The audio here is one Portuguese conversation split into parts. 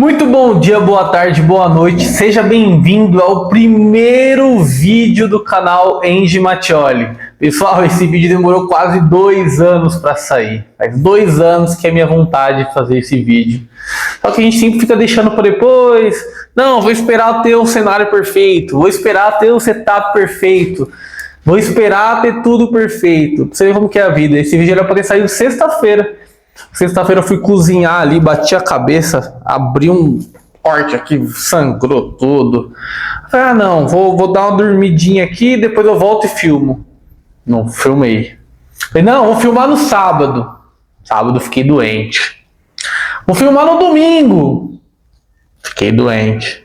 Muito bom dia, boa tarde, boa noite. Seja bem-vindo ao primeiro vídeo do canal Engie Mattioli. Pessoal, esse vídeo demorou quase 2 anos para sair. Faz 2 anos que é minha vontade de fazer esse vídeo. Só que a gente sempre fica deixando para depois. Não, vou esperar ter o cenário perfeito. Vou esperar ter o setup perfeito. Vou esperar ter tudo perfeito. Pra você ver como que é a vida. Esse vídeo era para ter saído sexta-feira. Sexta-feira eu fui cozinhar ali, bati a cabeça, abri um corte aqui, sangrou tudo. Ah, não, vou dar uma dormidinha aqui, depois eu volto e filmo. Não filmei. Falei, não, vou filmar no sábado. Sábado fiquei doente. Vou filmar no domingo. Fiquei doente.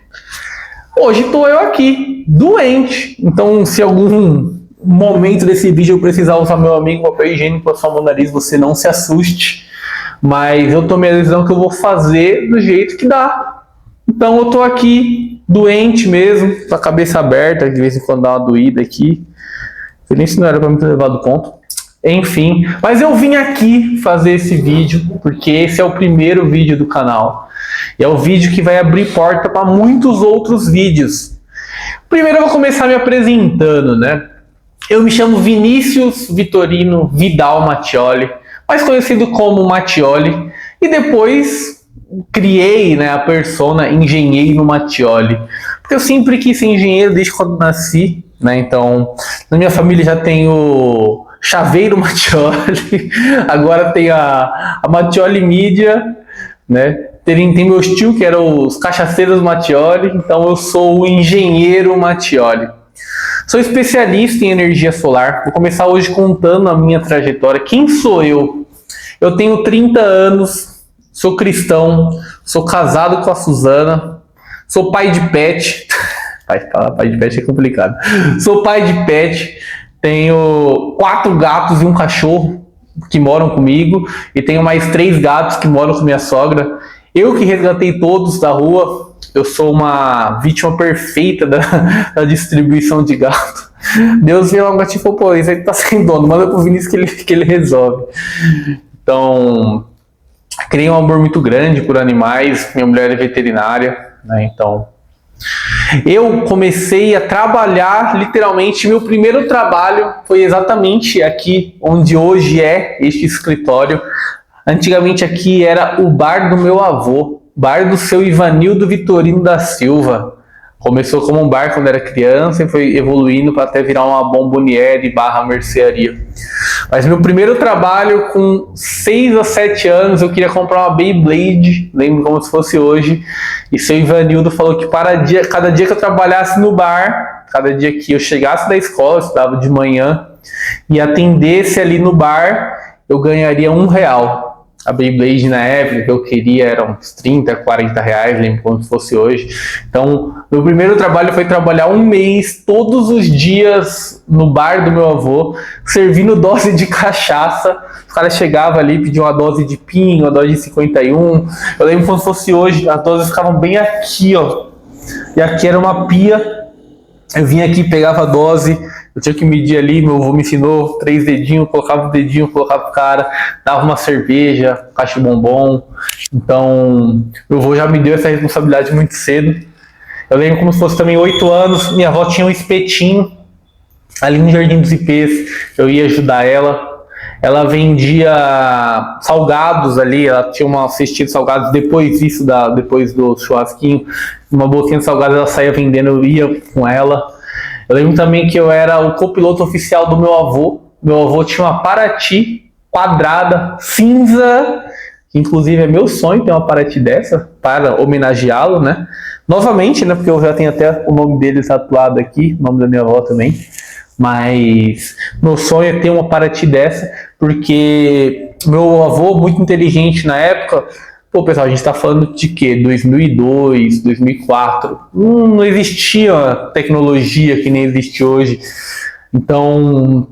Hoje tô eu aqui, doente. Então, se algum momento desse vídeo eu precisar usar meu amigo papel higiênico para salvar o nariz, você não se assuste. Mas eu tomei a decisão que eu vou fazer do jeito que dá. Então eu tô aqui, doente mesmo, com a cabeça aberta, de vez em quando dá uma doída aqui. Eu nem se não era pra me ter levado ponto. Enfim, mas eu vim aqui fazer esse vídeo, porque esse é o primeiro vídeo do canal. E é o vídeo que vai abrir porta para muitos outros vídeos. Primeiro eu vou começar me apresentando, né? Eu me chamo Vinícius Vitorino Vidal Mattioli, mais conhecido como Mattioli, e depois criei, né, a persona Engenheiro Mattioli, porque eu sempre quis ser engenheiro desde quando nasci, né? Então na minha família já tem o Chaveiro Mattioli, agora tem a Mattioli Mídia, né? Tem meus tios que eram os Cachaceiros Mattioli, então eu sou o Engenheiro Mattioli. Sou especialista em energia solar. Vou começar hoje contando a minha trajetória. Quem sou eu? Eu tenho 30 anos, sou cristão, sou casado com a Suzana, sou pai de pet. Pai de pet é complicado. Sou pai de pet, tenho 4 gatos e um cachorro que moram comigo e tenho mais 3 gatos que moram com minha sogra. Eu que resgatei todos da rua. Eu sou uma vítima perfeita da distribuição de gato. Deus veio um gatinho e falou, pô, isso aí tá sem dono, manda pro Vinícius que ele resolve. Então, criei um amor muito grande por animais, minha mulher é veterinária, né? Então, eu comecei a trabalhar, literalmente, meu primeiro trabalho foi exatamente aqui, onde hoje é este escritório. Antigamente aqui era o bar do meu avô. Bar do seu Ivanildo Vitorino da Silva. Começou como um bar quando era criança e foi evoluindo para até virar uma bomboniere / mercearia. Mas meu primeiro trabalho, com 6 a 7 anos, eu queria comprar uma Beyblade, lembro como se fosse hoje, e seu Ivanildo falou que cada dia que eu trabalhasse no bar, cada dia que eu chegasse da escola, eu estudava de manhã, e atendesse ali no bar, eu ganharia R$1. A Beyblade na época que eu queria era uns 30, 40 reais, lembro como se fosse hoje. Então, meu primeiro trabalho foi trabalhar 1 mês, todos os dias, no bar do meu avô, servindo dose de cachaça. Os caras chegavam ali, pediam uma dose de pinho, uma dose de 51. Eu lembro como se fosse hoje, as doses ficavam bem aqui, ó. E aqui era uma pia. Eu vinha aqui, pegava a dose, eu tinha que medir ali, meu avô me ensinou 3 dedinhos, colocava o dedinho, colocava o cara, dava uma cerveja, caixa de bombom. Então, meu avô já me deu essa responsabilidade muito cedo. Eu lembro como se fosse também 8 anos, minha avó tinha um espetinho ali no Jardim dos Ipês, eu ia ajudar ela. Ela vendia salgados ali, ela tinha uma cestinha de salgados, depois do churrasquinho, uma bolsinha de salgados ela saía vendendo, eu ia com ela. Eu lembro também que eu era o copiloto oficial do meu avô. Meu avô tinha uma Paraty quadrada, cinza, que inclusive é meu sonho ter uma Paraty dessa, para homenageá-lo, né? Novamente, né, porque eu já tenho até o nome dele tatuado aqui, o nome da minha avó também. Mas meu sonho é ter uma Paraty dessa, porque meu avô, muito inteligente na época, pô, pessoal, a gente tá falando de quê? 2002, 2004, não existia tecnologia que nem existe hoje, então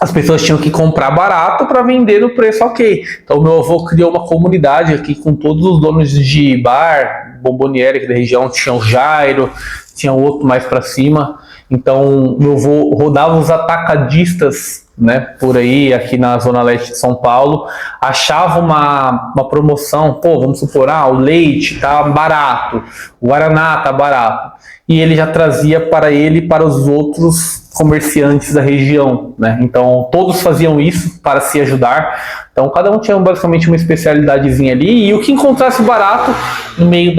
as pessoas tinham que comprar barato para vender no preço ok. Então meu avô criou uma comunidade aqui com todos os donos de bar, bomboniere aqui da região, tinha o Jairo, tinha outro mais para cima. Então meu avô rodava os atacadistas né, por aí, aqui na Zona Leste de São Paulo, achava uma promoção, pô, vamos supor, o leite tá barato, o Guaraná tá barato, e ele já trazia para ele e para os outros comerciantes da região, né? Então todos faziam isso para se ajudar. Então cada um tinha basicamente uma especialidadezinha ali, e o que encontrasse barato no meio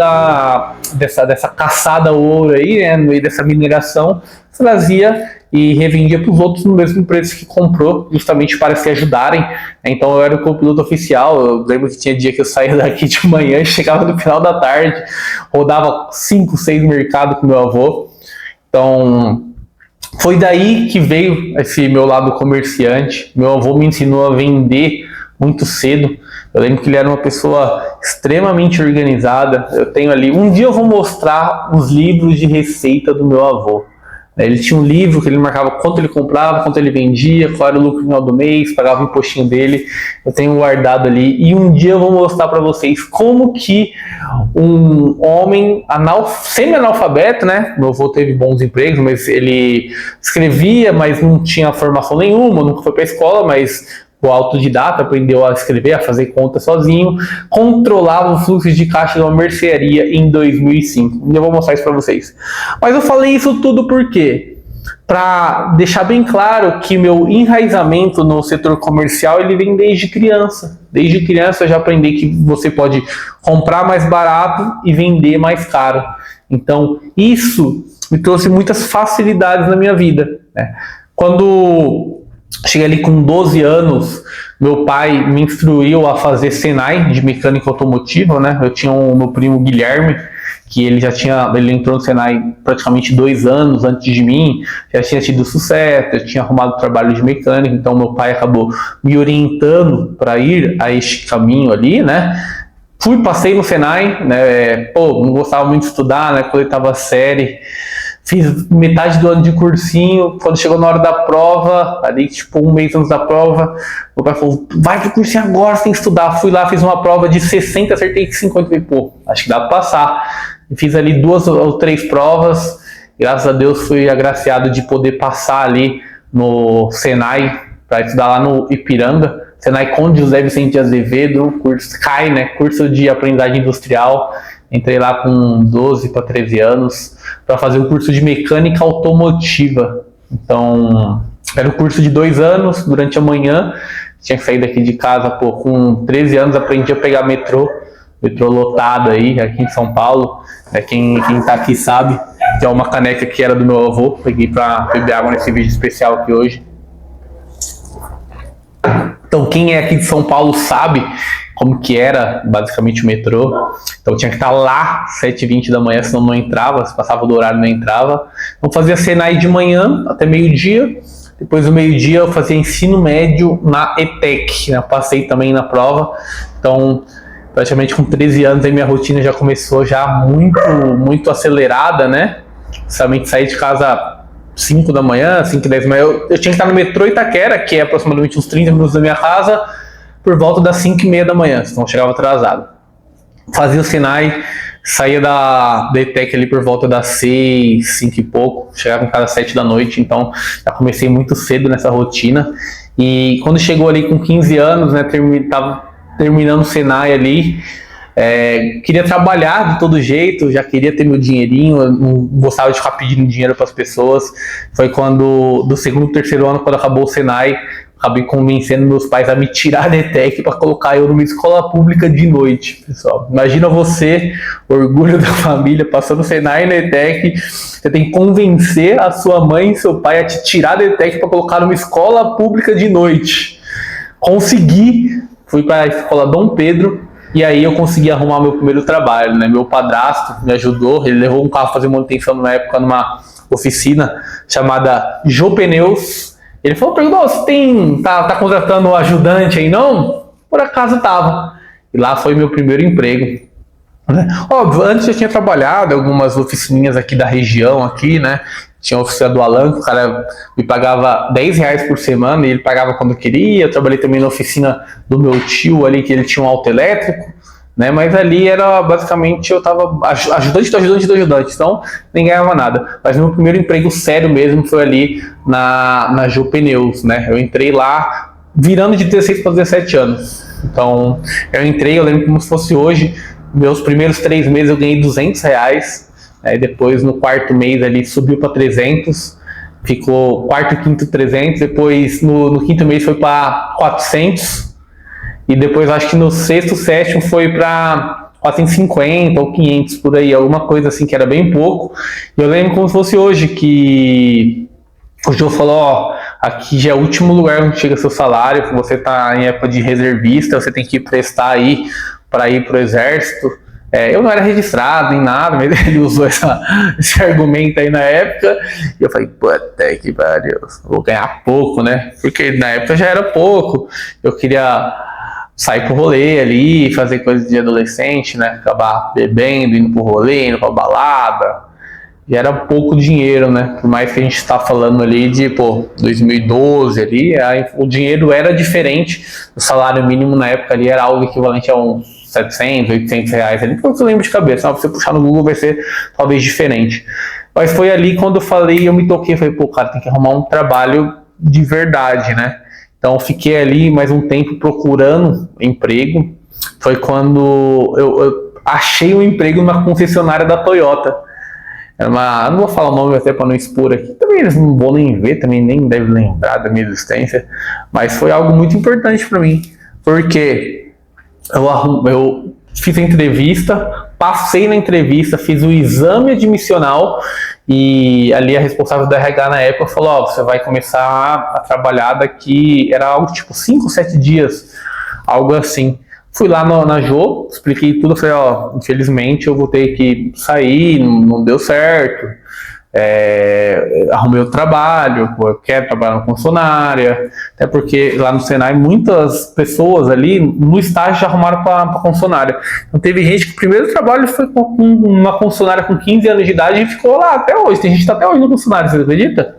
dessa caçada ao ouro aí, né, no meio dessa mineração, trazia e revendia para os outros no mesmo preço que comprou, justamente para se ajudarem. Então eu era o copiloto oficial. Eu lembro que tinha dia que eu saía daqui de manhã e chegava no final da tarde, rodava 5, 6 mercados com meu avô. Então foi daí que veio esse meu lado comerciante. Meu avô me ensinou a vender muito cedo. Eu lembro que ele era uma pessoa extremamente organizada. Eu tenho ali, um dia eu vou mostrar os livros de receita do meu avô. Ele tinha um livro que ele marcava quanto ele comprava, quanto ele vendia, qual era o lucro no final do mês, pagava o impostinho dele. Eu tenho guardado ali, e um dia eu vou mostrar para vocês como que um homem semi-analfabeto, né? Meu avô teve bons empregos, mas ele escrevia, mas não tinha formação nenhuma, nunca foi para a escola, mas o autodidata, aprendeu a escrever, a fazer conta sozinho, controlava o fluxo de caixa de uma mercearia em 2005. E eu vou mostrar isso para vocês. Mas eu falei isso tudo por quê? Para deixar bem claro que meu enraizamento no setor comercial ele vem desde criança. Desde criança eu já aprendi que você pode comprar mais barato e vender mais caro. Então isso me trouxe muitas facilidades na minha vida, né? Quando cheguei ali com 12 anos, meu pai me instruiu a fazer Senai de mecânica automotiva, né? Eu tinha meu primo Guilherme, que ele entrou no Senai praticamente 2 anos antes de mim, já tinha tido sucesso, eu tinha arrumado trabalho de mecânica, então meu pai acabou me orientando para ir a este caminho ali, né? Passei no Senai, né? Não gostava muito de estudar, né? Quando eu estava série, fiz metade do ano de cursinho. Quando chegou na hora da prova, ali tipo 1 mês antes da prova, meu pai falou, vai pro cursinho agora, você tem que estudar. Fui lá, fiz uma prova de 60, acertei 50, falei, acho que dá pra passar. E fiz ali 2 ou 3 provas, graças a Deus fui agraciado de poder passar ali no Senai, para estudar lá no Ipiranga, Senai Conde José Vicente de Azevedo, curso de aprendizagem industrial. Entrei lá com 12 para 13 anos para fazer o curso de mecânica automotiva. Então, era um curso de 2 anos, durante a manhã. Tinha que sair daqui de casa, com 13 anos aprendi a pegar metrô lotado aí, aqui em São Paulo. Quem tá aqui sabe, que é uma caneca que era do meu avô. Peguei para beber água nesse vídeo especial aqui hoje. Então, quem é aqui de São Paulo sabe como que era basicamente o metrô. Então tinha que estar lá 7h20 da manhã, senão não entrava, se passava do horário não entrava. Então fazia Senai de manhã até meio-dia, depois do meio-dia eu fazia ensino médio na ETEC, né? Passei também na prova. Então praticamente com 13 anos aí minha rotina já começou já muito acelerada, né? Somente sair de casa 5 da manhã, 5 e 10 da manhã, eu tinha que estar no metrô Itaquera, que é aproximadamente uns 30 minutos da minha casa, por volta das 5h30 da manhã, senão eu chegava atrasado. Fazia o Senai, saía da ETEC ali por volta das 6, 5 e pouco, chegava em casa às 7 da noite, então já comecei muito cedo nessa rotina. E quando chegou ali com 15 anos, né, tava terminando o Senai ali, queria trabalhar de todo jeito, já queria ter meu dinheirinho, eu não gostava de ficar pedindo dinheiro para as pessoas. Foi quando, do 2º, 3º ano, quando acabou o Senai, acabei convencendo meus pais a me tirar da ETEC para colocar eu numa escola pública de noite, pessoal. Imagina você, orgulho da família, passando o Senai na ETEC, você tem que convencer a sua mãe e seu pai a te tirar da ETEC para colocar numa escola pública de noite. Consegui, fui para a escola Dom Pedro, e aí eu consegui arrumar meu primeiro trabalho, né? Meu padrasto me ajudou, ele levou um carro para fazer manutenção na época numa oficina chamada Jô Pneus. Ele perguntou, você tá contratando um ajudante aí não? Por acaso tava. E lá foi meu primeiro emprego. Óbvio, antes eu tinha trabalhado em algumas oficininhas aqui da região, aqui, né? Tinha a oficina do Alan, que o cara me pagava R$10 por semana e ele pagava quando queria. Eu trabalhei também na oficina do meu tio ali, que ele tinha um auto elétrico. né? Mas ali era basicamente, eu tava ajudante do ajudante do ajudante, então nem ganhava nada. Mas meu primeiro emprego sério mesmo foi ali na Jô Pneus, né? Eu entrei lá virando de 16 para 17 anos. Então eu entrei, eu lembro como se fosse hoje, meus primeiros 3 meses eu ganhei R$200, aí depois no quarto mês ali subiu para 300, ficou quarto e quinto 300, depois no quinto mês foi para 400, e depois acho que no sexto, sétimo foi para 450 ou 500 por aí, alguma coisa assim que era bem pouco. E eu lembro como se fosse hoje que o Joe falou, ó, aqui já é o último lugar onde chega seu salário, você tá em época de reservista, você tem que prestar aí para ir pro exército. Eu não era registrado nem nada, mas ele usou esse argumento aí na época, e eu falei, puta que pariu, vou ganhar pouco, né? Porque na época já era pouco, eu queria sair pro rolê ali, fazer coisas de adolescente, né? Acabar bebendo, indo pro rolê, indo pra balada. E era pouco dinheiro, né? Por mais que a gente tá falando ali de, 2012 ali, o dinheiro era diferente. O salário mínimo na época ali era algo equivalente a uns 700, 800 reais ali. Porque eu lembro de cabeça, se você puxar no Google vai ser talvez diferente. Mas foi ali quando eu falei, eu me toquei, falei, cara, tem que arrumar um trabalho de verdade, né? Então, fiquei ali mais um tempo procurando emprego. Foi quando eu achei um emprego numa concessionária da Toyota. Eu não vou falar o nome até para não expor aqui. Também eles não vão nem ver, também nem devem lembrar da minha existência. Mas foi algo muito importante para mim. Porque eu fiz a entrevista, passei na entrevista, fiz o exame admissional e ali a responsável da RH na época falou, ó, você vai começar a trabalhar daqui, era algo tipo 5 ou 7 dias, algo assim. Fui lá na Jô, expliquei tudo, falei, ó, infelizmente eu vou ter que sair, não deu certo. Arrumei o trabalho, eu quero trabalhar na concessionária, até porque lá no Senai muitas pessoas ali no estágio já arrumaram para concessionária. Então teve gente que o primeiro trabalho foi com uma concessionária com 15 anos de idade e ficou lá até hoje. Tem gente que está até hoje na concessionária, você acredita?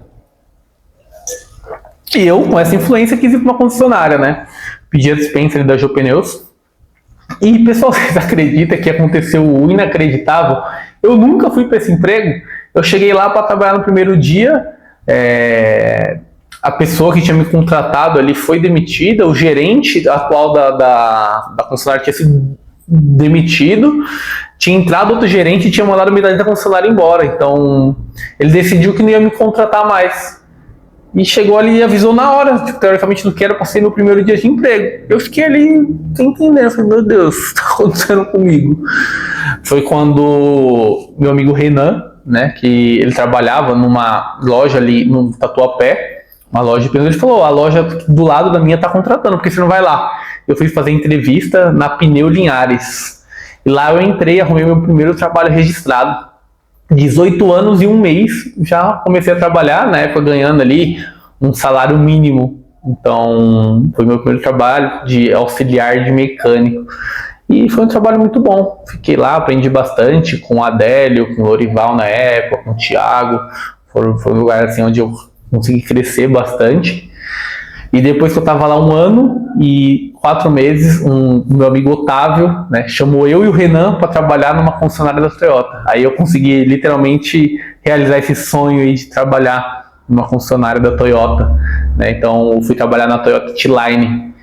E eu, com essa influência, quis ir para uma concessionária, né? Pedi a dispensa da Jô Pneus. E pessoal, vocês acreditam que aconteceu o inacreditável? Eu nunca fui para esse emprego. Eu cheguei lá para trabalhar no primeiro dia, a pessoa que tinha me contratado ali foi demitida, o gerente atual da concessionária tinha sido demitido, tinha entrado outro gerente e tinha mandado metade da concessionária embora, então ele decidiu que não ia me contratar mais. E chegou ali e avisou na hora, tipo, teoricamente não quero, passei no primeiro dia de emprego. Eu fiquei ali sem entender, falei, meu Deus, o que está acontecendo comigo? Foi quando meu amigo Renan, né, que ele trabalhava numa loja ali no Tatuapé, uma loja de pneus, ele falou, a loja do lado da minha tá contratando, porque você não vai lá? Eu fui fazer entrevista na Pneu Linhares, e lá eu entrei, arrumei meu primeiro trabalho registrado, 18 anos e um mês, já comecei a trabalhar, na época ganhando ali um salário mínimo, então foi meu primeiro trabalho de auxiliar de mecânico. E foi um trabalho muito bom. Fiquei lá, aprendi bastante com o Adélio, com o Lorival na época, com o Thiago. Foi um lugar assim, onde eu consegui crescer bastante. E depois que eu estava lá 1 ano e 4 meses, o meu amigo Otávio, né, chamou eu e o Renan para trabalhar numa concessionária da Toyota. Aí eu consegui literalmente realizar esse sonho aí de trabalhar numa concessionária da Toyota, né? Então eu fui trabalhar na Toyota T-Line.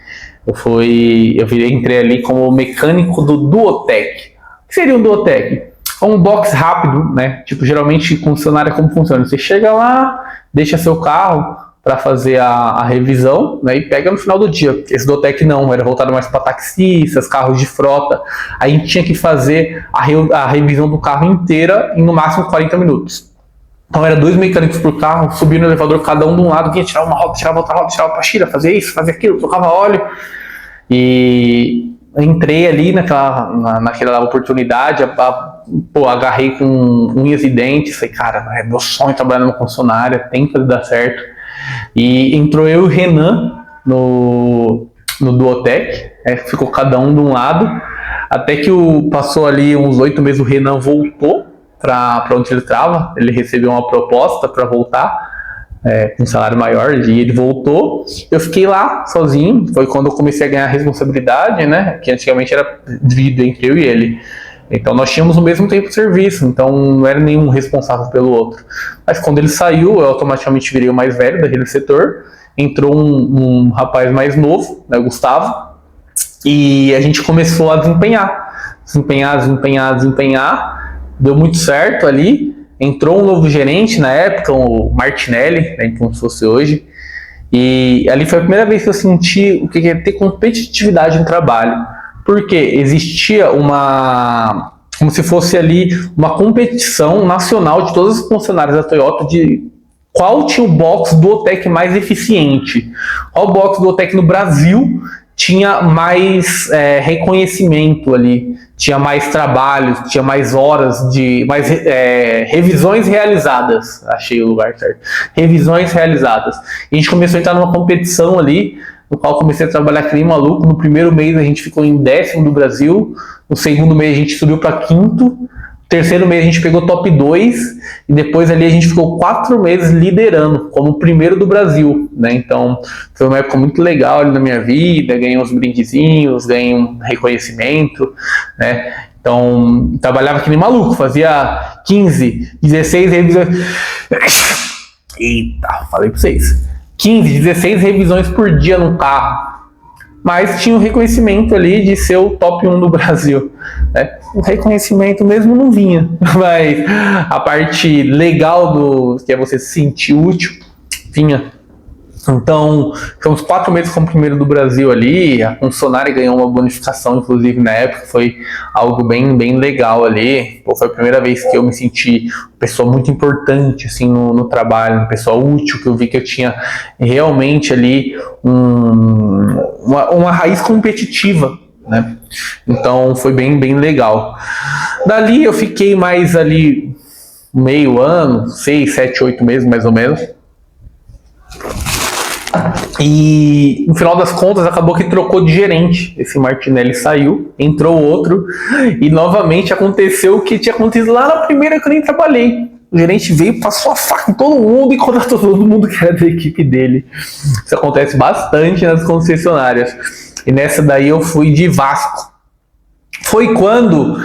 Entrei ali como mecânico do Duotec. O que seria um Duotec? É um box rápido, né? Tipo, geralmente concessionária como funciona? Você chega lá, deixa seu carro para fazer a revisão, né? E pega no final do dia. Esse Duotec não, era voltado mais para taxistas, carros de frota. Aí a gente tinha que fazer a revisão do carro inteira em no máximo 40 minutos. Então era 2 mecânicos por carro, subindo no elevador, cada um de um lado, vinha tirar uma roda, tirava outra roda, tirava pastilha, fazia isso, fazia aquilo, trocava óleo. E entrei ali naquela oportunidade, agarrei com unhas e dentes, falei, cara, é meu sonho trabalhar numa concessionária, tem que dar certo. E entrou eu e o Renan no Duotec, ficou cada um de um lado, até que passou ali uns 8 meses, o Renan voltou para onde ele estava, ele recebeu uma proposta para voltar, com um salário maior, e ele voltou. Eu fiquei lá sozinho. Foi quando eu comecei a ganhar responsabilidade, né? Que antigamente era dividido entre eu e ele. Então nós tínhamos o mesmo tempo de serviço, então não era nenhum responsável pelo outro. Mas quando ele saiu, eu automaticamente virei o mais velho daquele setor. Entrou um rapaz mais novo, né, Gustavo, e a gente começou a desempenhar. Deu muito certo ali. Entrou um novo gerente na época, o Martinelli, né, como se fosse hoje. E ali foi a primeira vez que eu senti o que é ter competitividade no trabalho. Porque existia como se fosse ali uma competição nacional de todos os funcionários da Toyota de qual tinha o box do Duotec mais eficiente. Qual box do Duotec no Brasil tinha mais reconhecimento ali, tinha mais trabalhos, tinha mais horas mais revisões realizadas. Achei o lugar certo. Revisões realizadas. E a gente começou a entrar numa competição ali, no qual comecei a trabalhar que nem maluco. No primeiro mês a gente ficou em 10º do Brasil, no segundo mês a gente subiu para 5º, no terceiro mês a gente pegou top 2, e depois ali a gente ficou 4 meses liderando, como o primeiro do Brasil, né? Então foi uma época muito legal ali na minha vida, ganhei uns brindezinhos, ganhei um reconhecimento, né? Então trabalhava que nem maluco, fazia 15, 16 revisões. Eita, falei para vocês. 15, 16 revisões por dia no carro, mas tinha o reconhecimento ali de ser o top 1 do Brasil, né? O reconhecimento mesmo não vinha, mas a parte legal que é você se sentir útil, vinha. Então, ficamos 4 meses como primeiro do Brasil ali. A funcionária ganhou uma bonificação, inclusive na época, foi algo bem, bem legal ali. Foi a primeira vez que eu me senti uma pessoa muito importante assim, no trabalho, uma pessoa útil, que eu vi que eu tinha realmente ali uma raiz competitiva, né? Então foi bem, bem legal. Dali eu fiquei mais ali meio ano, 6, 7, 8 meses mais ou menos. E no final das contas acabou que trocou de gerente. Esse Martinelli saiu, entrou outro, e novamente aconteceu o que tinha acontecido lá na primeira que eu nem trabalhei. O gerente veio, passou a faca em todo mundo e contratou todo mundo que era da equipe dele. Isso acontece bastante nas concessionárias. E nessa daí eu fui de Vasco. Foi quando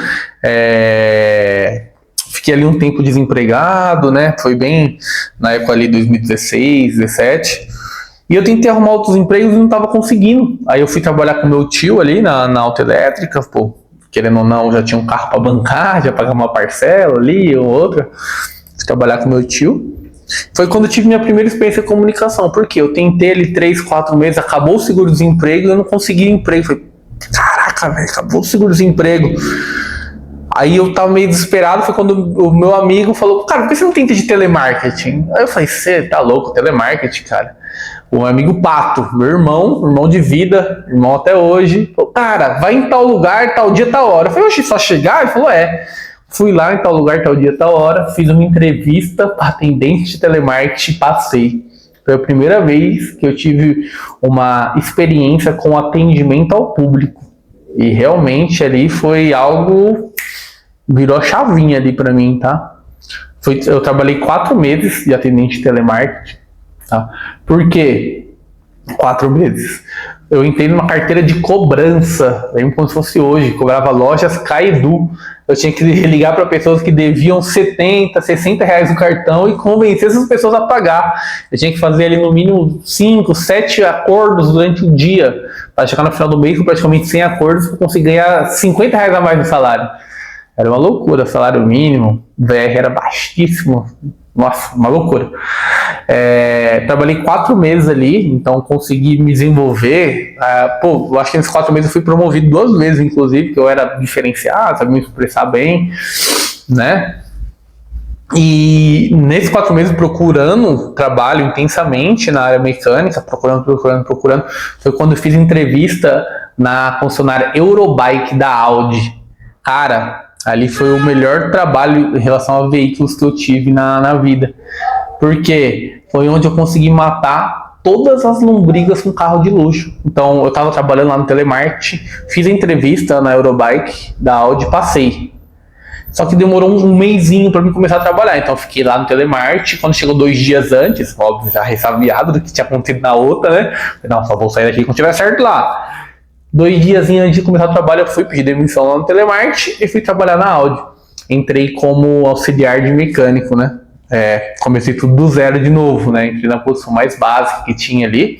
fiquei ali um tempo desempregado, né? Foi bem na época ali 2016, 2017. E eu tentei arrumar outros empregos e não estava conseguindo. Aí eu fui trabalhar com meu tio ali na autoelétrica, pô, querendo ou não, já tinha um carro para bancar, já pagava uma parcela ali ou outra. Fui trabalhar com meu tio. Foi quando eu tive minha primeira experiência em comunicação, porque eu tentei ali 3, 4 meses, acabou o seguro-desemprego e eu não consegui emprego. Falei, caraca, velho, acabou o seguro-desemprego. Aí eu tava meio desesperado, foi quando o meu amigo falou, cara, por que você não tenta de telemarketing? Aí eu falei, você tá louco, telemarketing, cara. O meu amigo Pato, meu irmão de vida, irmão até hoje, falou, cara, vai em tal lugar, tal dia, tal hora. Eu falei, oxe, só chegar? Ele falou, fui lá em tal lugar, tal dia, tal hora, fiz uma entrevista para atendente de telemarketing, passei. Foi a primeira vez que eu tive uma experiência com atendimento ao público. E realmente ali foi algo, virou a chavinha ali para mim, tá? Eu trabalhei 4 meses de atendente de telemarketing, tá? Por quê? 4 meses. Eu entrei numa carteira de cobrança, lembro como se fosse hoje, cobrava lojas Caedu. Eu tinha que ligar para pessoas que deviam 70, 60 reais no cartão e convencer essas pessoas a pagar. Eu tinha que fazer ali no mínimo 5, 7 acordos durante o dia, para chegar no final do mês com praticamente 100 acordos para conseguir ganhar 50 reais a mais no salário. Era uma loucura, salário mínimo, VR era baixíssimo, nossa, uma loucura. Trabalhei 4 meses ali, então consegui me desenvolver. Eu acho que nesses 4 meses eu fui promovido 2 vezes, inclusive, que eu era diferenciado, sabia me expressar bem, né? E nesses 4 meses procurando trabalho intensamente na área mecânica, procurando, foi quando eu fiz entrevista na concessionária Eurobike da Audi. Cara, ali foi o melhor trabalho em relação a veículos que eu tive na vida. Porque foi onde eu consegui matar todas as lombrigas com carro de luxo. Então eu estava trabalhando lá no telemarketing, fiz a entrevista na Eurobike da Audi, passei. Só que demorou um mesinho para mim começar a trabalhar. Então eu fiquei lá no Telemarte. Quando chegou 2 dias antes, óbvio, já ressabiado do que tinha acontecido na outra, né? Não, só vou sair daqui quando tiver certo lá. 2 dias antes de começar o trabalho, eu fui pedir demissão lá no Telemarte e fui trabalhar na Audi. Entrei como auxiliar de mecânico, né? Comecei tudo do zero de novo, né? Entrei na posição mais básica que tinha ali.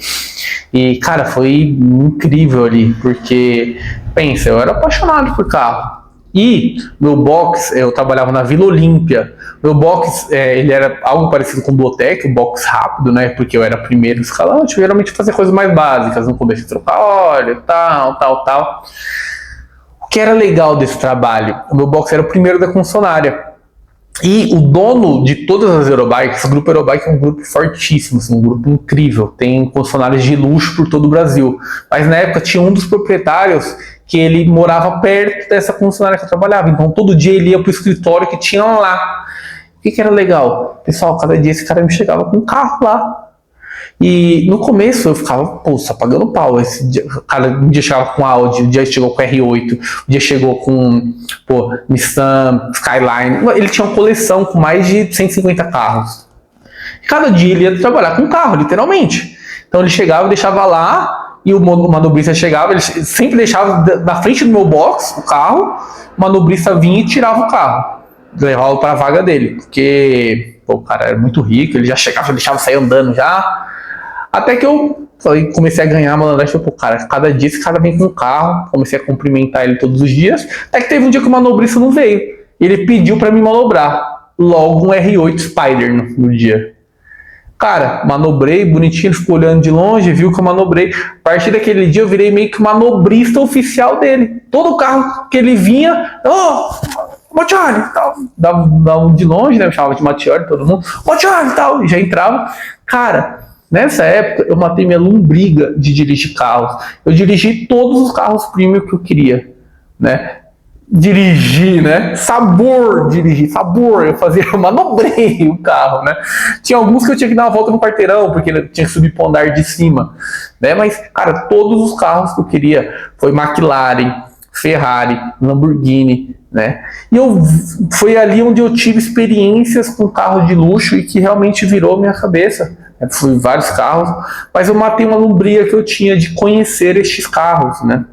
E, cara, foi incrível ali, porque, pensa, eu era apaixonado por carro. E meu box, eu trabalhava na Vila Olímpia. Meu box, ele era algo parecido com o Botec, um box rápido, né? Porque eu era primeiro escalante, geralmente fazia coisas mais básicas, no começo de trocar óleo, tal. O que era legal desse trabalho? O meu box era o primeiro da concessionária. E o dono de todas as Eurobikes, o grupo Eurobike é um grupo fortíssimo, assim, um grupo incrível, tem concessionários de luxo por todo o Brasil. Mas na época tinha um dos proprietários que ele morava perto dessa concessionária que eu trabalhava, então todo dia ele ia pro escritório que tinha lá. O que era legal? Pessoal, cada dia esse cara me chegava com um carro lá. E no começo eu ficava, pô, só pagando pau. Esse dia, cara, um dia chegava com Audi, um dia chegou com R8, um dia chegou com, pô, Nissan, Skyline. Ele tinha uma coleção com mais de 150 carros. E cada dia ele ia trabalhar com um carro, literalmente. Então ele chegava e deixava lá, e o manobrista chegava, ele sempre deixava na frente do meu box o carro, o manobrista vinha e tirava o carro, levava para a vaga dele, porque pô, o cara era muito rico, ele já chegava, já deixava sair andando já. Até que eu comecei a ganhar malandragem, pô, cara, cada dia esse cara vem com um carro, comecei a cumprimentar ele todos os dias, até que teve um dia que o manobrista não veio, ele pediu para me manobrar, logo um R8 Spider no dia. Cara, manobrei, bonitinho, ele ficou olhando de longe, viu que eu manobrei. A partir daquele dia eu virei meio que manobrista oficial dele. Todo carro que ele vinha, Matioli, tal, dava de longe, né, eu chamava de Matioli, todo mundo, Matioli, tal, e já entrava. Cara, nessa época eu matei minha lombriga de dirigir carros. Eu dirigi todos os carros premium que eu queria, né? Dirigir, né? Dirigir, sabor. Eu manobrei o carro, né? Tinha alguns que eu tinha que dar uma volta no quarteirão, porque eu tinha que subir para o andar de cima, né? Mas, cara, todos os carros que eu queria foi McLaren, Ferrari, Lamborghini, né? E foi ali onde eu tive experiências com carro de luxo e que realmente virou minha cabeça. Fui vários carros, mas eu matei uma lombriga que eu tinha de conhecer estes carros, né?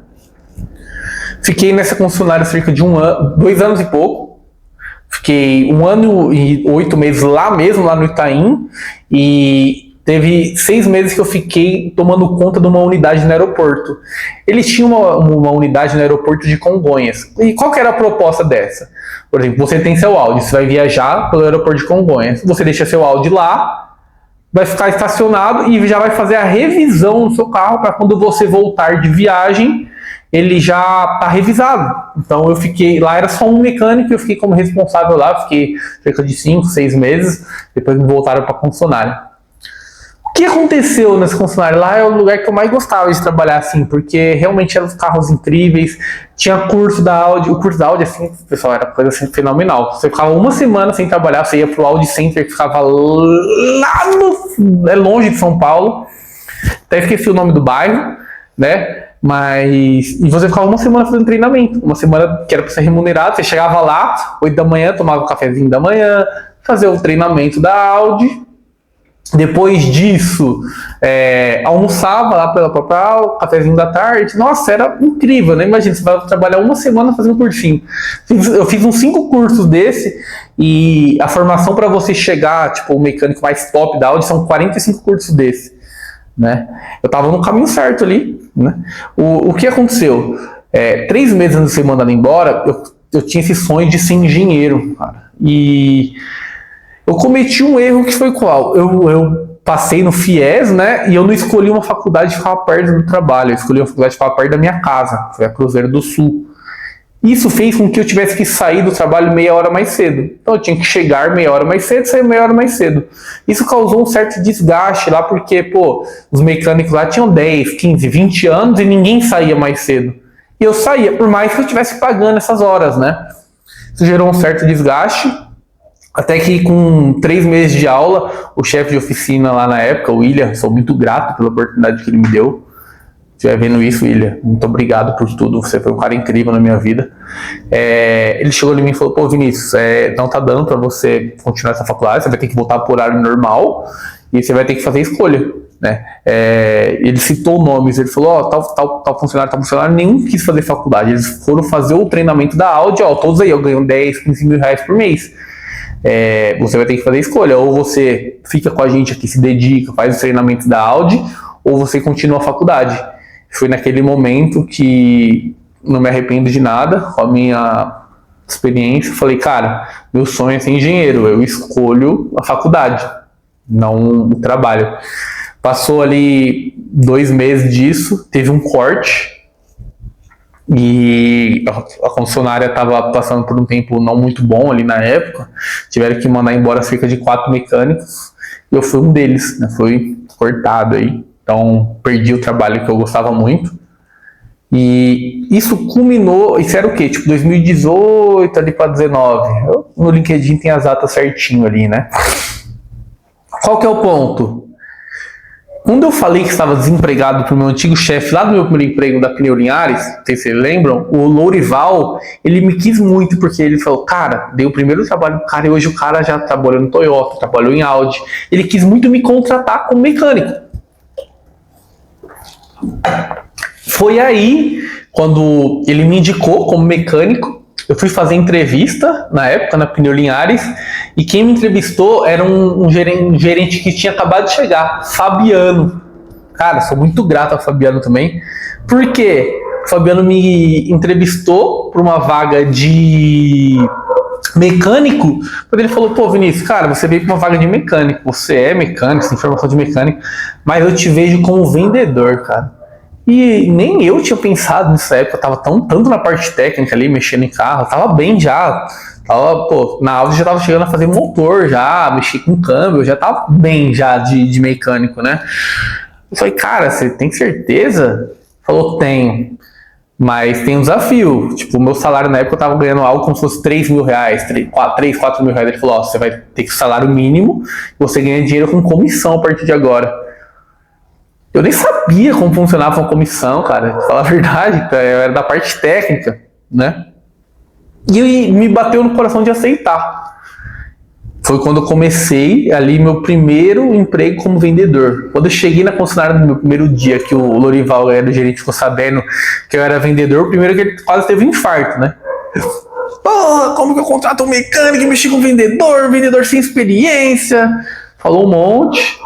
Fiquei nessa concessionária cerca de 2 anos e pouco. Fiquei 1 ano e 8 meses lá mesmo, lá no Itaim. E teve 6 meses que eu fiquei tomando conta de uma unidade no aeroporto. Eles tinham uma unidade no aeroporto de Congonhas. E qual que era a proposta dessa? Por exemplo, você tem seu Audi, você vai viajar pelo aeroporto de Congonhas. Você deixa seu Audi lá, vai ficar estacionado e já vai fazer a revisão no seu carro para quando você voltar de viagem, ele já está revisado. Então eu fiquei, lá era só um mecânico, eu fiquei como responsável lá, fiquei cerca de 5, 6 meses, depois me voltaram para a concessionária. O que aconteceu nessa concessionária? Lá é o lugar que eu mais gostava de trabalhar, assim, porque realmente eram carros incríveis, tinha curso da Audi, o curso da Audi, assim, pessoal, era coisa assim, fenomenal. Você ficava 1 semana sem trabalhar, você ia pro Audi Center, que ficava lá longe de São Paulo, até esqueci o nome do bairro, né? E você ficava 1 semana fazendo treinamento, 1 semana que era para ser remunerado, você chegava lá, 8 da manhã, tomava um cafezinho da manhã, fazia o treinamento da Audi, depois disso, almoçava lá pela própria aula, cafezinho da tarde, nossa, era incrível, né? Imagina, você vai trabalhar 1 semana fazendo um cursinho. Eu fiz uns 5 cursos desse, e a formação para você chegar, tipo, o mecânico mais top da Audi, são 45 cursos desse. Né? Eu estava no caminho certo ali, né? O que aconteceu? 3 meses antes de ser mandado embora, eu tinha esse sonho de ser engenheiro, cara. E eu cometi um erro que foi qual? Eu passei no FIES, né? E eu não escolhi uma faculdade que ficava perto do trabalho, eu escolhi uma faculdade que ficava perto da minha casa, foi a Cruzeiro do Sul. Isso fez com que eu tivesse que sair do trabalho meia hora mais cedo. Então eu tinha que chegar meia hora mais cedo, sair meia hora mais cedo. Isso causou um certo desgaste lá, porque, pô, os mecânicos lá tinham 10, 15, 20 anos e ninguém saía mais cedo. E eu saía, por mais que eu estivesse pagando essas horas, né? Isso gerou um certo desgaste, até que com 3 meses de aula, o chefe de oficina lá na época, o William, sou muito grato pela oportunidade que ele me deu. estiver vendo isso, William, muito obrigado por tudo, você foi um cara incrível na minha vida. Ele chegou em mim e falou, pô, Vinícius, não tá dando pra você continuar essa faculdade, você vai ter que voltar pro horário normal e você vai ter que fazer escolha, né? Ele citou nomes, ele falou, tal funcionário, nenhum quis fazer faculdade, eles foram fazer o treinamento da Audi, todos aí, eu ganho 10, 15 mil reais por mês. Você vai ter que fazer escolha, ou você fica com a gente aqui, se dedica, faz o treinamento da Audi, ou você continua a faculdade. Foi naquele momento que não me arrependo de nada, com a minha experiência, falei, cara, meu sonho é ser engenheiro, eu escolho a faculdade, não o trabalho. Passou ali 2 meses disso, teve um corte, e a concessionária estava passando por um tempo não muito bom ali na época, tiveram que mandar embora cerca de 4 mecânicos, e eu fui um deles, né? Fui cortado aí, então perdi o trabalho que eu gostava muito, e isso culminou, isso era o quê? Tipo 2018 ali para 19, no LinkedIn tem as datas certinho ali, né? Qual que é o ponto? Quando eu falei que estava desempregado para o meu antigo chefe lá do meu primeiro emprego da Pneu Linhares, não sei se vocês lembram, o Lourival, ele me quis muito, porque ele falou, cara, dei o primeiro trabalho do cara e hoje o cara já trabalhou no Toyota, trabalhou em Audi. Ele quis muito me contratar como mecânico. Foi aí, quando ele me indicou como mecânico, eu fui fazer entrevista, na época, na Pneu Linhares, e quem me entrevistou era um gerente que tinha acabado de chegar, Fabiano. Cara, sou muito grato ao Fabiano também, porque o Fabiano me entrevistou para uma vaga de mecânico, quando ele falou, pô, Vinícius, cara, você veio para uma vaga de mecânico, você é mecânico, você tem formação de mecânico, mas eu te vejo como vendedor, cara. E nem eu tinha pensado nessa época, eu tava tanto na parte técnica ali, mexendo em carro, tava bem já, na Audi já tava chegando a fazer motor já, mexer com câmbio, já tava bem já de mecânico, né? Eu falei, cara, você tem certeza? Falou, tenho, mas tem um desafio, tipo, o meu salário na época eu tava ganhando algo como se fosse 3 mil reais, 4 mil reais, ele falou, você vai ter que salário mínimo, você ganha dinheiro com comissão a partir de agora. Eu nem sabia como funcionava uma comissão, cara, pra falar a verdade, eu era da parte técnica, né? E me bateu no coração de aceitar. Foi quando eu comecei ali meu primeiro emprego como vendedor. Quando eu cheguei na concessionária no meu primeiro dia, que o Lourival, o gerente, ficou sabendo que eu era vendedor, primeiro que ele quase teve um infarto, né? Porra, como que eu contrato um mecânico e mexi com vendedor sem experiência? Falou um monte.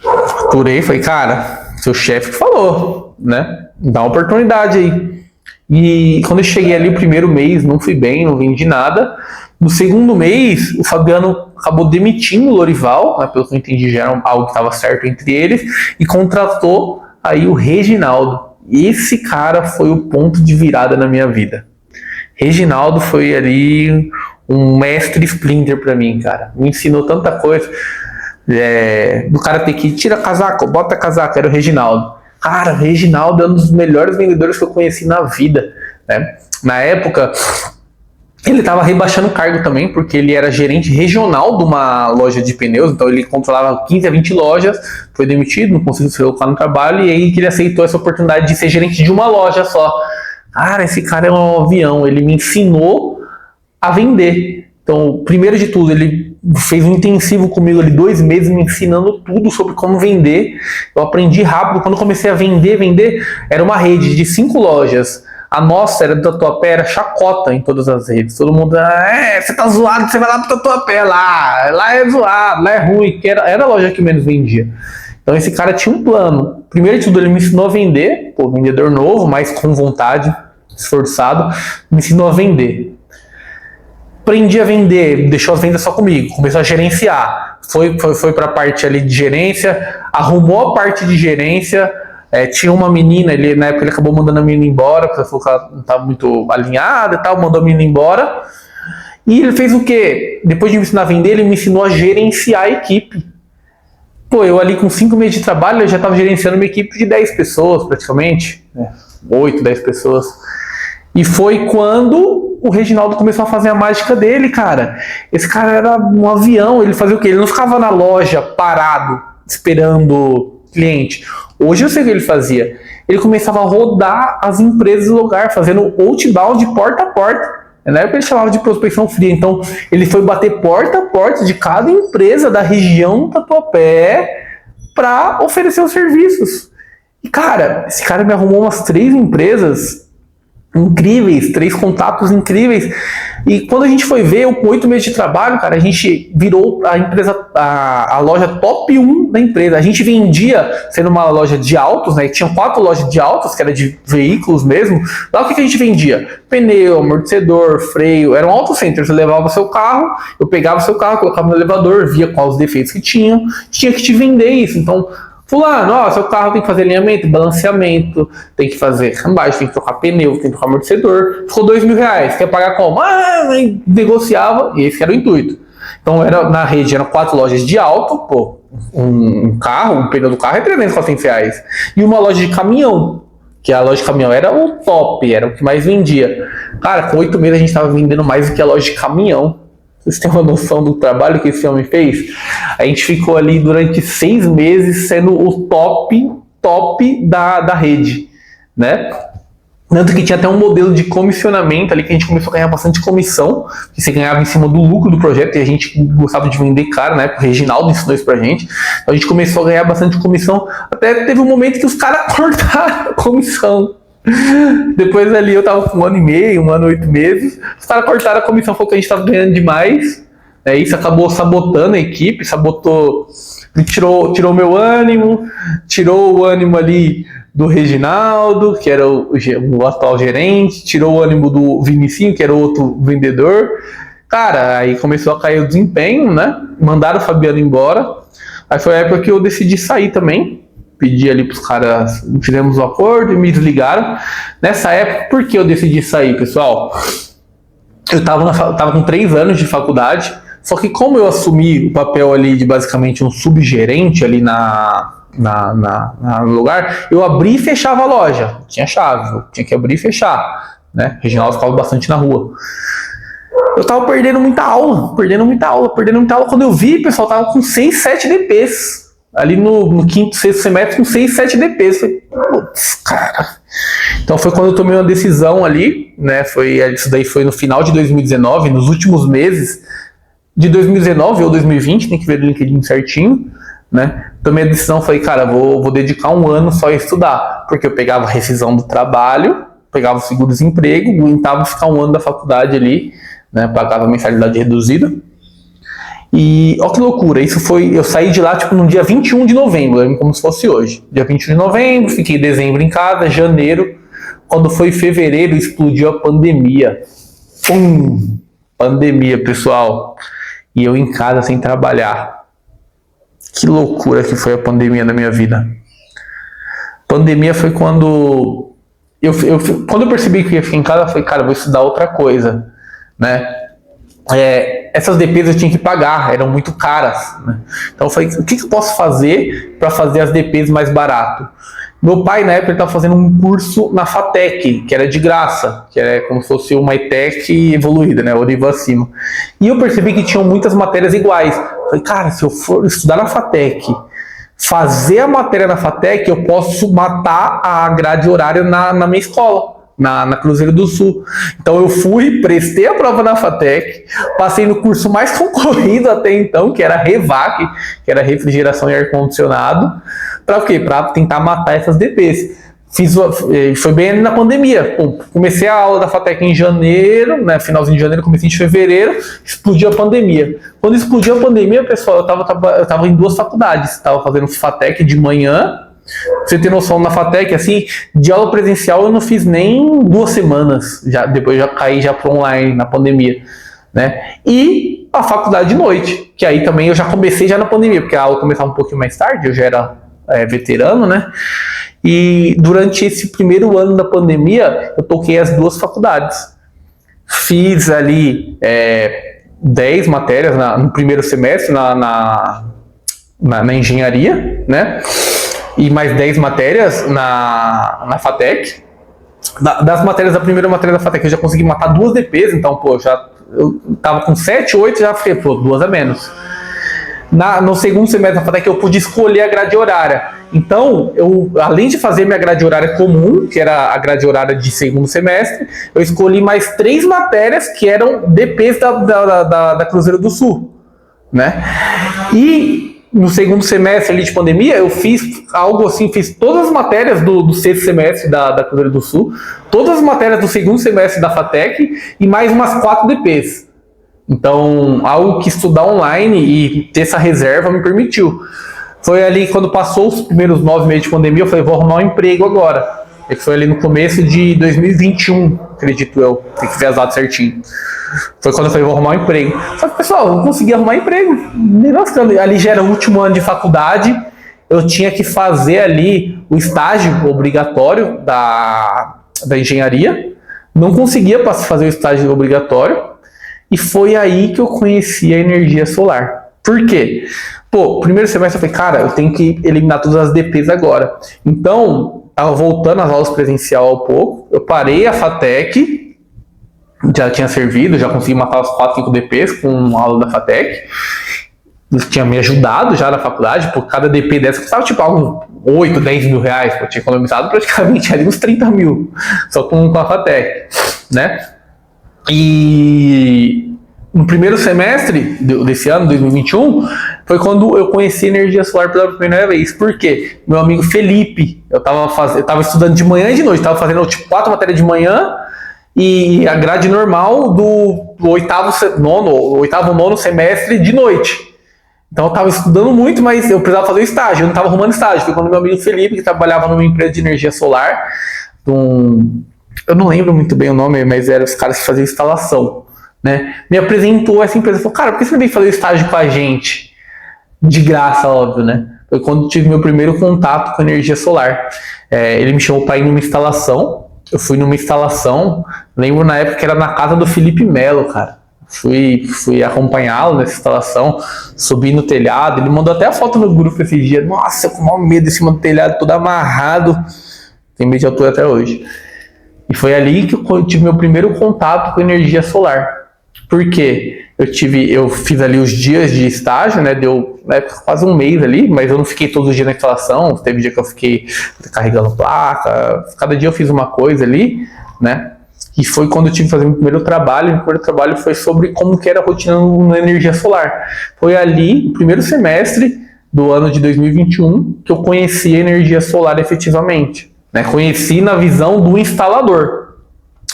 Faturei, falei, cara, seu chefe falou, né? Dá uma oportunidade aí. E quando eu cheguei ali o primeiro mês, não fui bem, não vendi nada. No segundo mês, o Fabiano acabou demitindo o Lourival, né, pelo que eu entendi, já era algo que estava certo entre eles, e contratou aí o Reginaldo. E esse cara foi o ponto de virada na minha vida. Reginaldo foi ali um mestre Splinter para mim, cara. Me ensinou tanta coisa. Do cara ter que tira casaco, bota casaco, era o Reginaldo. Cara, o Reginaldo é um dos melhores vendedores que eu conheci na vida, né? Na época, ele estava rebaixando o cargo também, porque ele era gerente regional de uma loja de pneus, então ele controlava 15 a 20 lojas, foi demitido, não conseguiu se colocar no trabalho, e aí que ele aceitou essa oportunidade de ser gerente de uma loja só. Cara, esse cara é um avião, ele me ensinou a vender. Então, primeiro de tudo, ele fez um intensivo comigo ali 2 meses, me ensinando tudo sobre como vender. Eu aprendi rápido. Quando eu comecei a vender, era uma rede de 5 lojas. A nossa era do Tatuapé, era chacota em todas as redes. Todo mundo, você tá zoado, você vai lá pro Tatuapé, lá é zoado, lá é ruim, que era a loja que menos vendia. Então esse cara tinha um plano. Primeiro de tudo, ele me ensinou a vender, vendedor novo, mas com vontade, esforçado, me ensinou a vender. Aprendi a vender, deixou as vendas só comigo, começou a gerenciar, foi para a parte ali de gerência, arrumou a parte de gerência, tinha uma menina, na época ele acabou mandando a menina embora, porque ele falou que ela não estava muito alinhada e tal, mandou a menina embora, e ele fez o quê? Depois de me ensinar a vender, ele me ensinou a gerenciar a equipe. Eu ali com 5 meses de trabalho, eu já estava gerenciando uma equipe de 10 pessoas praticamente, 8, 10 pessoas, e foi quando o Reginaldo começou a fazer a mágica dele, cara. Esse cara era um avião, ele fazia o quê? Ele não ficava na loja parado, esperando cliente. Hoje eu sei o que ele fazia. Ele começava a rodar as empresas do lugar, fazendo outbound de porta a porta. Na época ele chamava de prospecção fria. Então ele foi bater porta a porta de cada empresa da região do Tatuapé para oferecer os serviços. E cara, esse cara me arrumou umas 3 empresas incríveis, 3 contatos incríveis. E quando a gente foi ver, com 8 meses de trabalho, cara, a gente virou a empresa, a loja top 1 da empresa. A gente vendia, sendo uma loja de autos, né? Tinha 4 lojas de autos, que era de veículos mesmo. Lá o que a gente vendia? Pneu, amortecedor, freio. Era um auto center. Você levava o seu carro, eu pegava o seu carro, colocava no elevador, via quais os defeitos que tinha que te vender isso. Então, fulano, ó, seu carro tem que fazer alinhamento, balanceamento, tem que fazer cambagem, tem que trocar pneu, tem que trocar amortecedor. Ficou R$2.000, quer pagar como? Negociava, e esse era o intuito. Então, na rede eram 4 lojas de auto, pô, um carro, um pneu do carro é R$300, R$400. E uma loja de caminhão, que a loja de caminhão era o top, era o que mais vendia. Cara, com 8 meses a gente estava vendendo mais do que a loja de caminhão. Vocês têm uma noção do trabalho que esse homem fez? A gente ficou ali durante 6 meses sendo o top da rede, né? Tanto que tinha até um modelo de comissionamento ali que a gente começou a ganhar bastante comissão, que você ganhava em cima do lucro do projeto, e a gente gostava de vender caro, né? O Reginaldo ensinou isso pra gente. Então a gente começou a ganhar bastante comissão, até teve um momento que os caras cortaram a comissão. Depois ali eu tava com 1 ano e meio, 1 ano e 8 meses, os caras cortaram a comissão, falou que a gente tava ganhando demais, né? Isso acabou sabotando a equipe, tirou meu ânimo, tirou o ânimo ali do Reginaldo, que era o atual gerente, tirou o ânimo do Vinicinho, que era o outro vendedor. Cara, aí começou a cair o desempenho, né? Mandaram o Fabiano embora. Aí foi a época que eu decidi sair também. Pedi ali pros caras, fizemos o acordo e me desligaram. Nessa época, por que eu decidi sair, pessoal? Eu tava com 3 anos de faculdade, só que como eu assumi o papel ali de basicamente um subgerente ali no lugar, eu abri e fechava a loja. Tinha chave, eu tinha que abrir e fechar, né? O Reginaldo ficava bastante na rua. Eu tava perdendo muita aula. Quando eu vi, pessoal, tava com 6, 7 DPs. Ali no quinto, sexto semestre, com 6, 7 DPs. Falei, putz, cara. Então foi quando eu tomei uma decisão ali, né? Isso daí foi no final de 2019, nos últimos meses de 2019 ou 2020, tem que ver o LinkedIn certinho, né? Tomei a decisão, falei, cara, vou dedicar 1 ano só a estudar, porque eu pegava a rescisão do trabalho, pegava o seguro-desemprego, aguentava ficar 1 ano da faculdade ali, né? Pagava mensalidade reduzida. E olha que loucura, eu saí de lá tipo no dia 21 de novembro, como se fosse hoje. Dia 21 de novembro, fiquei dezembro em casa, janeiro, quando foi fevereiro explodiu a pandemia. Pum! Pandemia, pessoal. E eu em casa sem trabalhar. Que loucura que foi a pandemia na minha vida. Pandemia foi quando quando eu percebi que ia ficar em casa, eu falei, cara, eu vou estudar outra coisa, né? Essas DPs eu tinha que pagar, eram muito caras, né? Então eu falei, o que eu posso fazer para fazer as DPs mais barato? Meu pai, na época, estava fazendo um curso na FATEC, que era de graça, que era como se fosse uma ETEC evoluída, né? O nível acima. E eu percebi que tinham muitas matérias iguais. Eu falei, cara, se eu for estudar na FATEC, fazer a matéria na FATEC, eu posso matar a grade horária na minha escola. Na Cruzeiro do Sul. Então eu fui, prestei a prova na FATEC, passei no curso mais concorrido até então, que era REVAC, que era refrigeração e ar-condicionado. Para o quê? Para tentar matar essas DPs. Foi bem ali na pandemia. Comecei a aula da FATEC em janeiro, né, finalzinho de janeiro, comecinho de fevereiro, explodiu a pandemia. Quando explodiu a pandemia, pessoal, eu tava em 2 faculdades. Estava fazendo FATEC de manhã. Pra você ter noção, na FATEC, assim, de aula presencial eu não fiz nem 2 semanas, depois já caí já para online na pandemia, né? E a faculdade de noite, que aí também eu já comecei já na pandemia, porque a aula começava um pouquinho mais tarde, eu já era veterano, né? E durante esse primeiro ano da pandemia, eu toquei as 2 faculdades. Fiz ali 10 matérias no primeiro semestre na engenharia, né? E mais 10 matérias na FATEC. Das matérias da primeira matéria da FATEC, eu já consegui matar 2 DPs, então, eu tava com 7, 8, já fiquei, 2 a menos. No segundo semestre da FATEC, eu pude escolher a grade horária. Então, além de fazer minha grade horária comum, que era a grade horária de segundo semestre, eu escolhi mais 3 matérias que eram DPs da Cruzeiro do Sul, né? E no segundo semestre ali de pandemia, eu fiz algo assim, fiz todas as matérias do sexto semestre da Cruzeiro do Sul, todas as matérias do segundo semestre da FATEC e mais umas 4 DPs. Então, algo que estudar online e ter essa reserva me permitiu. Foi ali quando passou os primeiros 9 meses de pandemia, eu falei, vou arrumar um emprego agora. E foi ali no começo de 2021, acredito eu. Tem que ver as datas certinho. Foi quando eu falei, vou arrumar um emprego. Só que, pessoal, eu não consegui arrumar emprego. Ali já era o último ano de faculdade. Eu tinha que fazer ali o estágio obrigatório da engenharia. Não conseguia fazer o estágio obrigatório. E foi aí que eu conheci a energia solar. Por quê? Pô, primeiro semestre eu falei, cara, eu tenho que eliminar todas as DPs agora. Então, tava voltando às aulas presencial ao pouco, eu parei a FATEC, já tinha servido, já consegui matar os 4, 5 DPs com a aula da FATEC. Isso tinha me ajudado já na faculdade, por cada DP dessa custava tipo algo 8, 10 mil reais, eu tinha economizado praticamente ali uns 30 mil, só com a FATEC, né? E no primeiro semestre desse ano, 2021, foi quando eu conheci energia solar pela primeira vez. Por quê? Meu amigo Felipe, eu tava estudando de manhã e de noite, tava fazendo tipo 4 matérias de manhã e a grade normal do oitavo, nono semestre de noite. Então eu tava estudando muito, mas eu precisava fazer estágio, eu não tava arrumando estágio. Foi quando meu amigo Felipe, que trabalhava numa empresa de energia solar, eu não lembro muito bem o nome, mas eram os caras que faziam instalação, né? Me apresentou essa empresa, falou, cara, por que você não vem fazer estágio com a gente? De graça, óbvio, né? Foi quando eu tive meu primeiro contato com energia solar. Ele me chamou para ir numa instalação, eu fui numa instalação, lembro na época que era na casa do Felipe Melo, cara. Fui acompanhá-lo nessa instalação, subi no telhado, ele mandou até a foto no grupo esse dia, nossa, com o maior medo em cima do telhado, todo amarrado, tem medo de altura até hoje. E foi ali que eu tive meu primeiro contato com energia solar. Por quê? Eu fiz ali os dias de estágio, né? Deu quase um mês ali, mas eu não fiquei todos os dias na instalação. Teve dia que eu fiquei carregando placa. Cada dia eu fiz uma coisa ali, né? E foi quando eu tive que fazer meu primeiro trabalho. Meu primeiro trabalho foi sobre como que era a rotina na energia solar. Foi ali, no primeiro semestre do ano de 2021, que eu conheci a energia solar efetivamente. Né? Conheci na visão do instalador.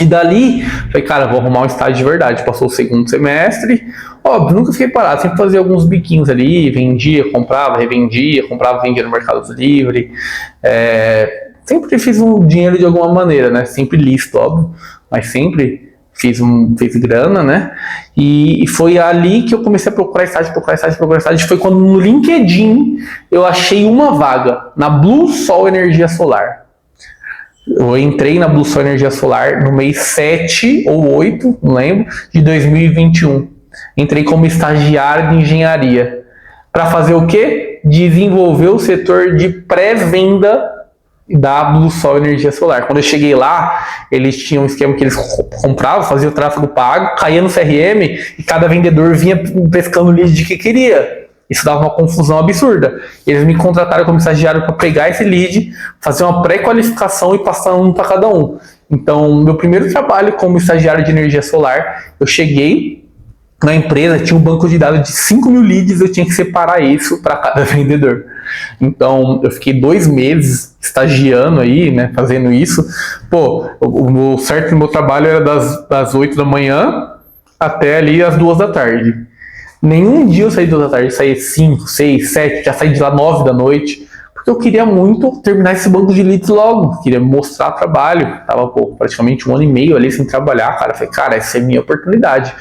E dali, falei, cara, vou arrumar um estágio de verdade. Passou o segundo semestre, óbvio, nunca fiquei parado, sempre fazia alguns biquinhos ali, vendia, comprava, revendia, comprava, vendia no Mercado Livre. Sempre fiz um dinheiro de alguma maneira, né? Sempre lícito, óbvio, mas sempre fiz grana, né? E foi ali que eu comecei a procurar estágio. Foi quando no LinkedIn eu achei uma vaga na Blue Sol Energia Solar. Eu entrei na Blue Sol Energia Solar no mês 7 ou 8, não lembro, de 2021. Entrei como estagiário de engenharia. Para fazer o quê? Desenvolver o setor de pré-venda da Blue Sol Energia Solar. Quando eu cheguei lá, eles tinham um esquema que eles compravam, faziam o tráfego pago, caía no CRM e cada vendedor vinha pescando o lead de que queria. Isso dava uma confusão absurda. Eles me contrataram como estagiário para pegar esse lead, fazer uma pré-qualificação e passar um para cada um. Então, meu primeiro trabalho como estagiário de energia solar, eu cheguei na empresa, tinha um banco de dados de 5 mil leads, eu tinha que separar isso para cada vendedor. Então, eu fiquei 2 meses estagiando aí, né, fazendo isso. Pô, o certo do meu trabalho era das 8 da manhã até ali as 2 da tarde. Nenhum dia eu saí 2 da tarde, eu saí 5, 6, 7, já saí de lá 9 da noite, porque eu queria muito terminar esse banco de leads logo, queria mostrar trabalho, tava praticamente 1 ano e meio ali sem trabalhar, cara, falei, cara, essa é a minha oportunidade.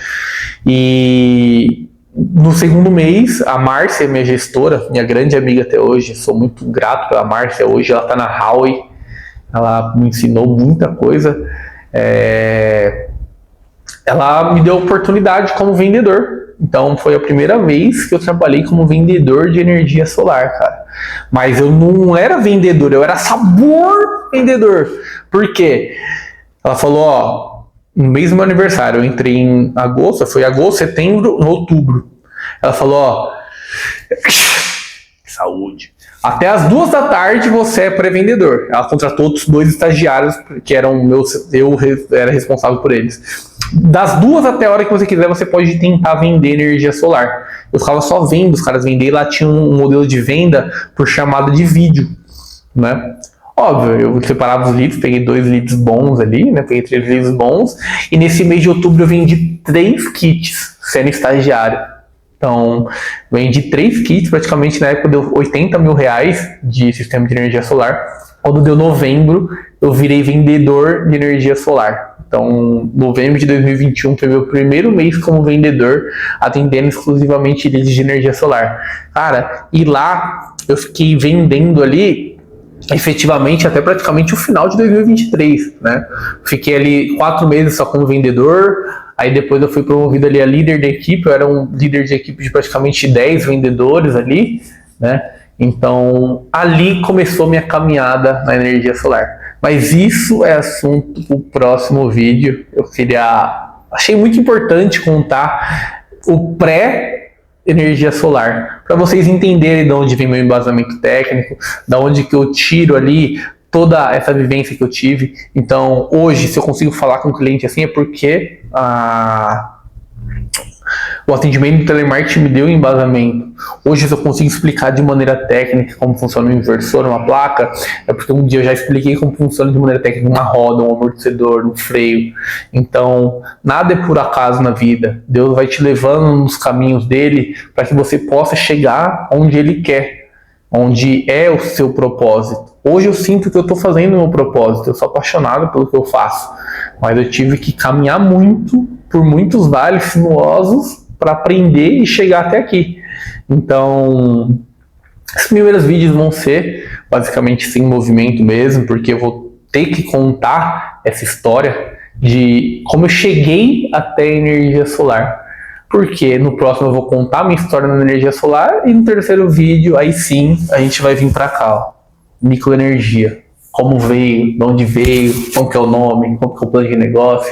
E no segundo mês, a Márcia, minha gestora, minha grande amiga até hoje, sou muito grato pela Márcia, hoje ela tá na Huawei, ela me ensinou muita coisa, ela me deu oportunidade como vendedor. Então foi a primeira vez que eu trabalhei como vendedor de energia solar, cara. Mas eu não era vendedor, eu era sabor vendedor. Por quê? Ela falou, ó, no mês do meu aniversário, eu entrei em agosto, foi agosto, setembro, outubro. Ela falou, ó, saúde. Até as 2 da tarde você é pré-vendedor. Ela contratou outros 2 estagiários que eram meus, eu era responsável por eles. Das 2 até a hora que você quiser, você pode tentar vender energia solar. Eu ficava só vendo os caras vender, lá tinha um modelo de venda por chamada de vídeo, né? Óbvio, eu separava os leads, peguei 2 leads bons ali, né? Peguei 3 leads bons, e nesse mês de outubro eu vendi 3 kits sendo estagiário. Então, vendi 3 kits, praticamente na época deu 80 mil reais de sistema de energia solar. Quando deu novembro, eu virei vendedor de energia solar. Então, novembro de 2021 foi meu primeiro mês como vendedor, atendendo exclusivamente leads de energia solar. Cara, e lá eu fiquei vendendo ali efetivamente até praticamente o final de 2023, né? Fiquei ali 4 meses só como vendedor, aí depois eu fui promovido ali a líder da equipe, eu era um líder de equipe de praticamente 10 vendedores ali, né? Então, ali começou minha caminhada na energia solar. Mas isso é assunto para o próximo vídeo. Achei muito importante contar o pré-energia solar, para vocês entenderem de onde vem meu embasamento técnico, da onde que eu tiro ali toda essa vivência que eu tive. Então, hoje, se eu consigo falar com o cliente assim, é porque o atendimento do telemarketing me deu um embasamento. Hoje, se eu consigo explicar de maneira técnica como funciona um inversor, uma placa, é porque um dia eu já expliquei como funciona de maneira técnica uma roda, um amortecedor, um freio. Então, nada é por acaso na vida. Deus vai te levando nos caminhos dele para que você possa chegar onde ele quer, onde é o seu propósito. Hoje eu sinto que eu estou fazendo o meu propósito, eu sou apaixonado pelo que eu faço, mas eu tive que caminhar muito, por muitos vales sinuosos, para aprender e chegar até aqui. Então, os primeiros vídeos vão ser basicamente sem movimento mesmo, porque eu vou ter que contar essa história de como eu cheguei até a energia solar. Porque no próximo eu vou contar minha história na energia solar e no terceiro vídeo, aí sim, a gente vai vir para cá, ó. Microenergia. Como veio, de onde veio, como que é o nome, como que é o plano de negócio.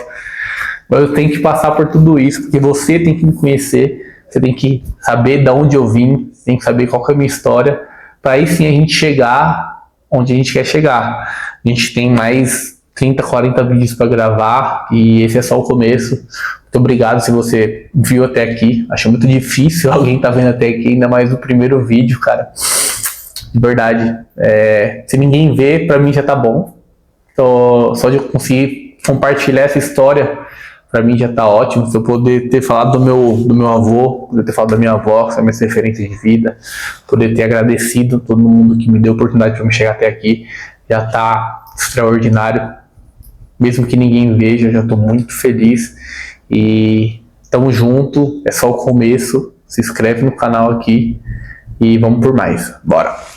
Mas eu tenho que passar por tudo isso, porque você tem que me conhecer, você tem que saber de onde eu vim, tem que saber qual que é a minha história, para aí sim a gente chegar onde a gente quer chegar. A gente tem mais 30, 40 vídeos para gravar e esse é só o começo. Muito obrigado se você viu até aqui. Acho muito difícil alguém tá vendo até aqui, ainda mais o primeiro vídeo, cara. De verdade. Se ninguém vê, para mim já tá bom. Então, só de eu conseguir compartilhar essa história, para mim já tá ótimo. Se eu poder ter falado do meu avô, poder ter falado da minha avó, que são minhas referências de vida, poder ter agradecido todo mundo que me deu a oportunidade para me chegar até aqui, já tá extraordinário. Mesmo que ninguém veja, eu já tô muito feliz. E tamo junto, é só o começo. Se inscreve no canal aqui e vamos por mais. Bora!